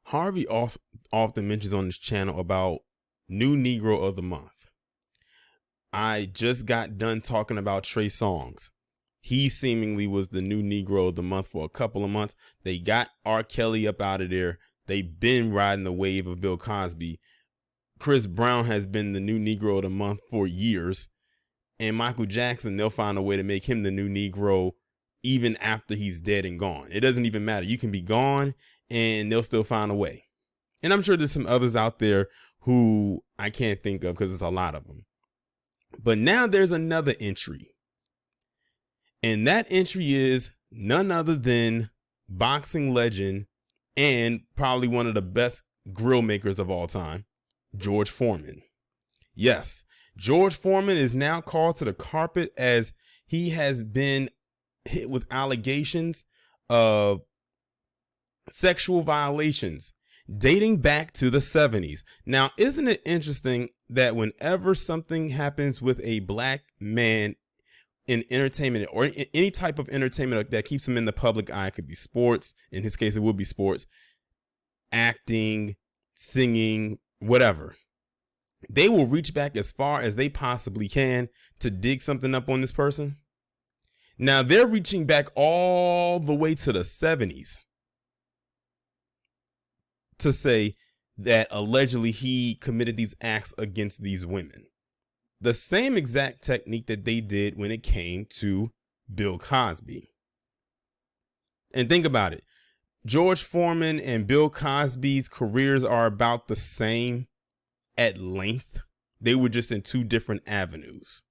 Harvey also often mentions on his channel about new Negro of the month. I just got done talking about Trey Songz. He seemingly was the new Negro of the month for a couple of months. They got R. Kelly up out of there. They've been riding the wave of Bill Cosby. Chris Brown has been the new Negro of the month for years. And Michael Jackson, they'll find a way to make him the new Negro even after he's dead and gone. It doesn't even matter. You can be gone and they'll still find a way. And I'm sure there's some others out there who I can't think of because there's a lot of them. But now there's another entry. And that entry is none other than boxing legend and probably one of the best grill makers of all time, George Foreman. Yes, George Foreman is now called to the carpet as he has been hit with allegations of sexual violations dating back to the 70s. Now, isn't it interesting that whenever something happens with a black man in entertainment or in any type of entertainment that keeps him in the public eye, it could be sports, in his case it would be sports, acting, singing, whatever, they will reach back as far as they possibly can to dig something up on this person. Now they're reaching back all the way to the 70s to say that allegedly he committed these acts against these women. The same exact technique that they did when it came to Bill Cosby. And think about it. George Foreman and Bill Cosby's careers are about the same at length. They were just in two different avenues.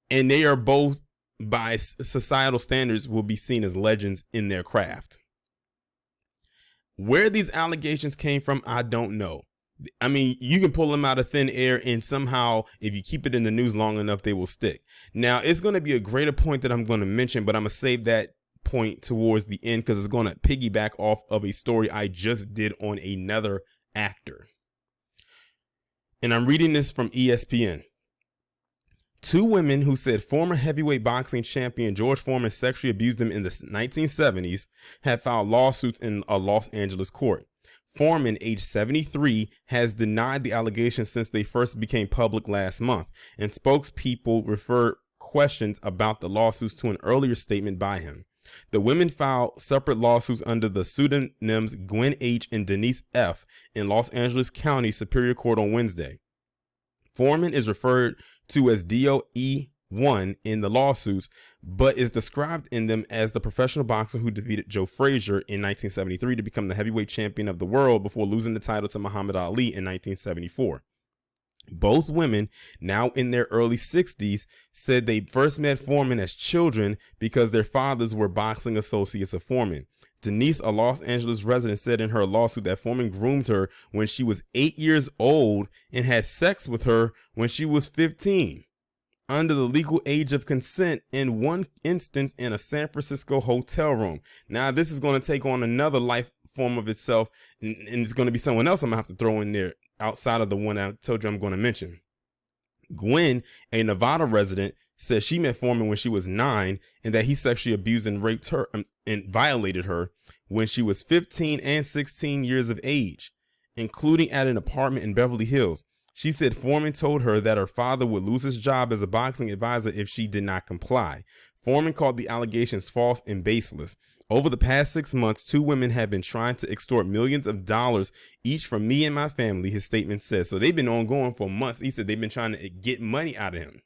And they are both, by societal standards, will be seen as legends in their craft. Where these allegations came from, I don't know. I mean, you can pull them out of thin air and somehow, if you keep it in the news long enough, they will stick. Now, it's going to be a greater point that I'm going to mention, but I'm going to save that point towards the end because it's going to piggyback off of a story I just did on another actor. And I'm reading this from ESPN. Two women who said former heavyweight boxing champion George Foreman sexually abused them in the 1970s have filed lawsuits in a Los Angeles court. Foreman, age 73, has denied the allegations since they first became public last month, and spokespeople referred questions about the lawsuits to an earlier statement by him. The women filed separate lawsuits under the pseudonyms Gwen H. and Denise F. in Los Angeles County Superior Court on Wednesday. Foreman is referred to as DOE1 in the lawsuits, but is described in them as the professional boxer who defeated Joe Frazier in 1973 to become the heavyweight champion of the world before losing the title to Muhammad Ali in 1974. Both women, now in their early 60s, said they first met Foreman as children because their fathers were boxing associates of Foreman. Denise, a Los Angeles resident, said in her lawsuit that Foreman groomed her when she was 8 years old and had sex with her when she was 15, under the legal age of consent, in one instance in a San Francisco hotel room. Now, this is going to take on another life form of itself, and it's going to be someone else I'm going to have to throw in there outside of the one I told you I'm going to mention. Gwen, a Nevada resident, says she met Foreman when she was 9 and that he sexually abused and raped her and violated her when she was 15 and 16 years of age, including at an apartment in Beverly Hills. She said Foreman told her that her father would lose his job as a boxing advisor if she did not comply. Foreman called the allegations false and baseless. Over the past 6 months, two women have been trying to extort millions of dollars each from me and my family, his statement says. So they've been ongoing for months. He said they've been trying to get money out of him.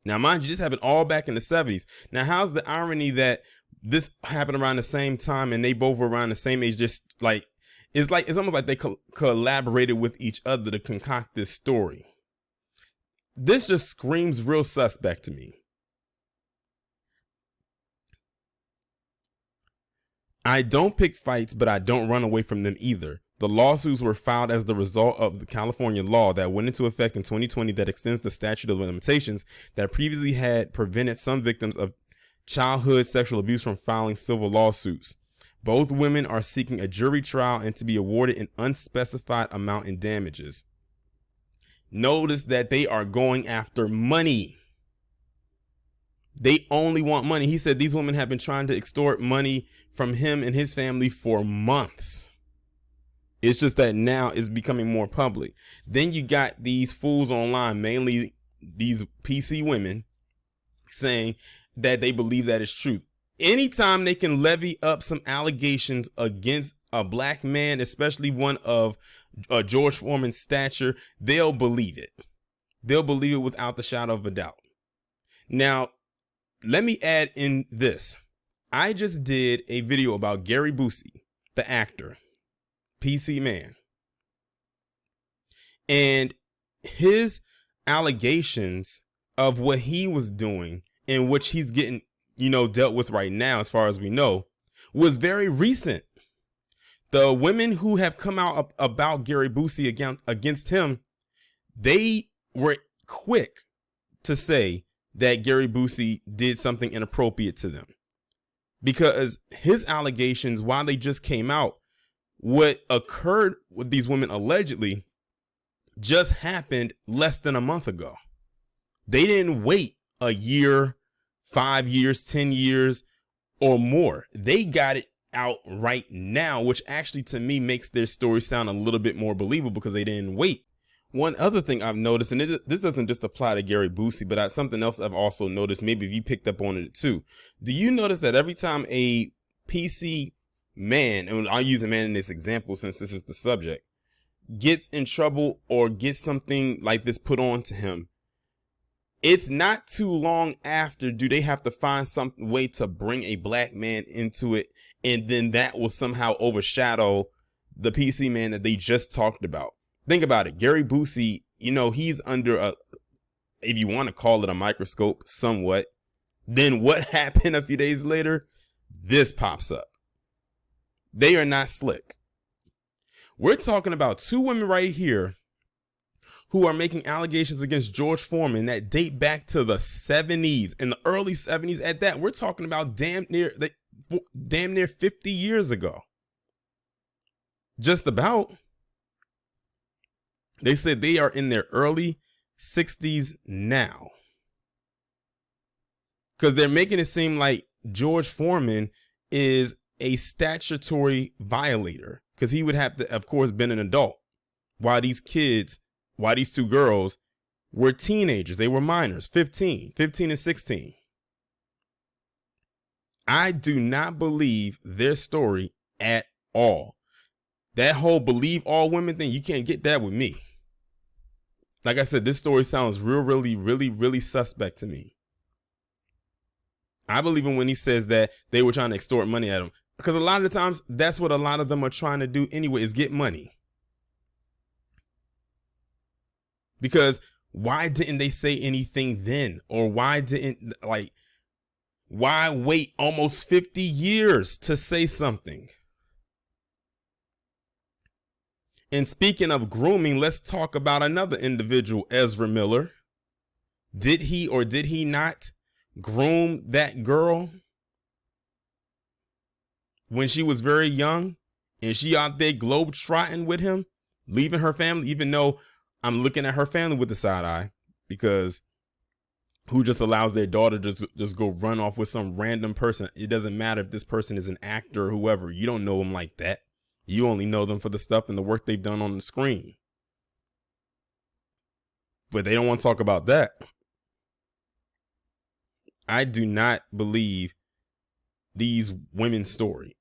Now, mind you, this happened all back in the 70s. Now, how's the irony that this happened around the same time and they both were around the same age? Just like it's almost like they collaborated with each other to concoct this story. This just screams real suspect to me. I don't pick fights, but I don't run away from them either. The lawsuits were filed as the result of the California law that went into effect in 2020 that extends the statute of limitations that previously had prevented some victims of childhood sexual abuse from filing civil lawsuits. Both women are seeking a jury trial and to be awarded an unspecified amount in damages. Notice that they are going after money. They only want money. He said these women have been trying to extort money from him and his family for months. It's just that now it's becoming more public. Then you got these fools online, mainly these PC women, saying that they believe that it's true. Anytime they can levy up some allegations against a black man, especially one of George Foreman's stature, they'll believe it. They'll believe it without the shadow of a doubt. Now, let me add in this. I just did a video about Gary Busey, the actor, PC man, and his allegations of what he was doing and which he's getting, dealt with right now, as far as we know, was very recent. The women who have come out about Gary Busey against him, they were quick to say that Gary Busey did something inappropriate to them, because his allegations, while they just came out, what occurred with these women allegedly just happened less than a month ago. They didn't wait a year, 5 years, 10 years or more. They got it out right now, which actually to me makes their story sound a little bit more believable because they didn't wait. One other thing I've noticed, and this doesn't just apply to Gary Busey, but something else I've also noticed, maybe if you picked up on it too. Do you notice that every time a PC man, and I'll use a man in this example since this is the subject, gets in trouble or gets something like this put on to him, it's not too long after do they have to find some way to bring a black man into it, and then that will somehow overshadow the PC man that they just talked about. Think about it. Gary Busey, he's under if you want to call it a microscope somewhat. Then what happened a few days later? This pops up. They are not slick. We're talking about two women right here who are making allegations against George Foreman that date back to the 70s, in the early 70s at that. We're talking about damn near 50 years ago. Just about. They said they are in their early 60s now, because they're making it seem like George Foreman is a statutory violator, because he would have to, of course, been an adult, while these two girls were teenagers. They were minors, 15 and 16. I do not believe their story at all. That whole believe all women thing, you can't get that with me. Like I said, this story sounds really suspect to me. I believe him when he says that they were trying to extort money at him, because a lot of the times that's what a lot of them are trying to do anyway, is get money. Because why didn't they say anything then? Or why wait almost 50 years to say something? And speaking of grooming, let's talk about another individual, Ezra Miller. Did he or did he not groom that girl when she was very young, and she out there globe-trotting with him, leaving her family, even though I'm looking at her family with the side eye, because who just allows their daughter to just go run off with some random person? It doesn't matter if this person is an actor or whoever. You don't know them like that. You only know them for the stuff and the work they've done on the screen. But they don't want to talk about that. I do not believe these women's story.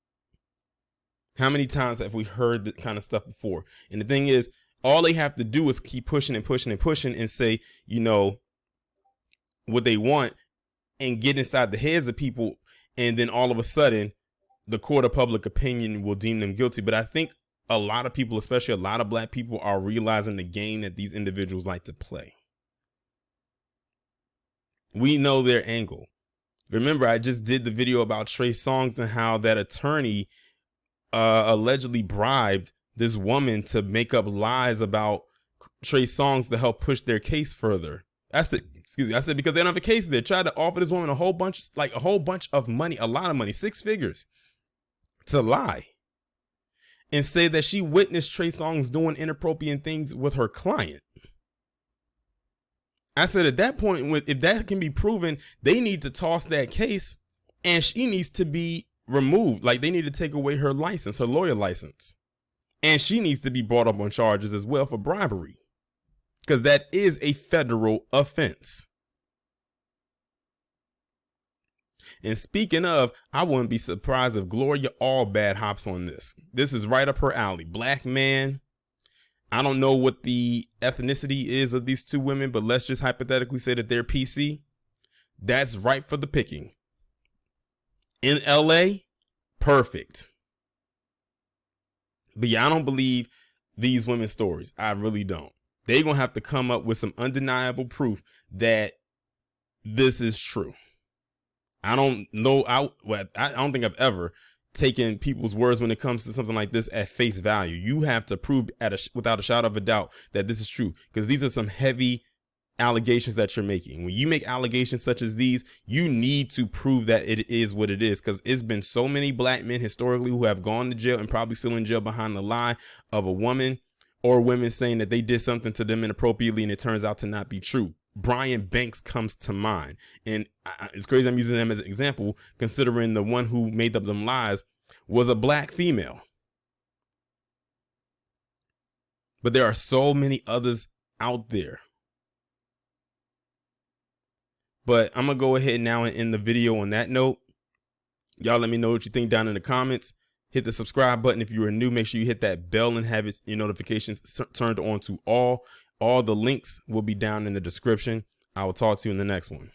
How many times have we heard that kind of stuff before? And the thing is, all they have to do is keep pushing and say, what they want, and get inside the heads of people. And then all of a sudden, the court of public opinion will deem them guilty. But I think a lot of people, especially a lot of black people, are realizing the game that these individuals like to play. We know their angle. Remember, I just did the video about Trey Songz and how that attorney allegedly bribed this woman to make up lies about Trey Songz to help push their case further. I said because they don't have a case. They tried to offer this woman a whole bunch of money, a lot of money, 6 figures, to lie and say that she witnessed Trey Songz doing inappropriate things with her client. I said at that point, if that can be proven, they need to toss that case and she needs to be removed. Like, they need to take away her license, her lawyer license. And she needs to be brought up on charges as well for bribery, because that is a federal offense. And speaking of, I wouldn't be surprised if Gloria Allbad hops on this. This is right up her alley. Black man. I don't know what the ethnicity is of these two women, but let's just hypothetically say that they're PC. That's ripe for the picking. In LA, perfect. But yeah, I don't believe these women's stories. I really don't. They're going to have to come up with some undeniable proof that this is true. I don't know. I don't think I've ever taken people's words when it comes to something like this at face value. You have to prove without a shadow of a doubt that this is true, because these are some heavy allegations that you're making. When you make allegations such as these, you need to prove that it is what it is, because it's been so many black men historically who have gone to jail and probably still in jail behind the lie of a woman or women saying that they did something to them inappropriately and it turns out to not be true. Brian Banks comes to mind, and it's crazy I'm using them as an example, considering the one who made up them lies was a black female. But there are so many others out there. But I'm gonna go ahead now and end the video on that note. Y'all let me know what you think down in the comments. Hit the subscribe button if you are new. Make sure you hit that bell and have your notifications turned on to all. All the links will be down in the description. I will talk to you in the next one.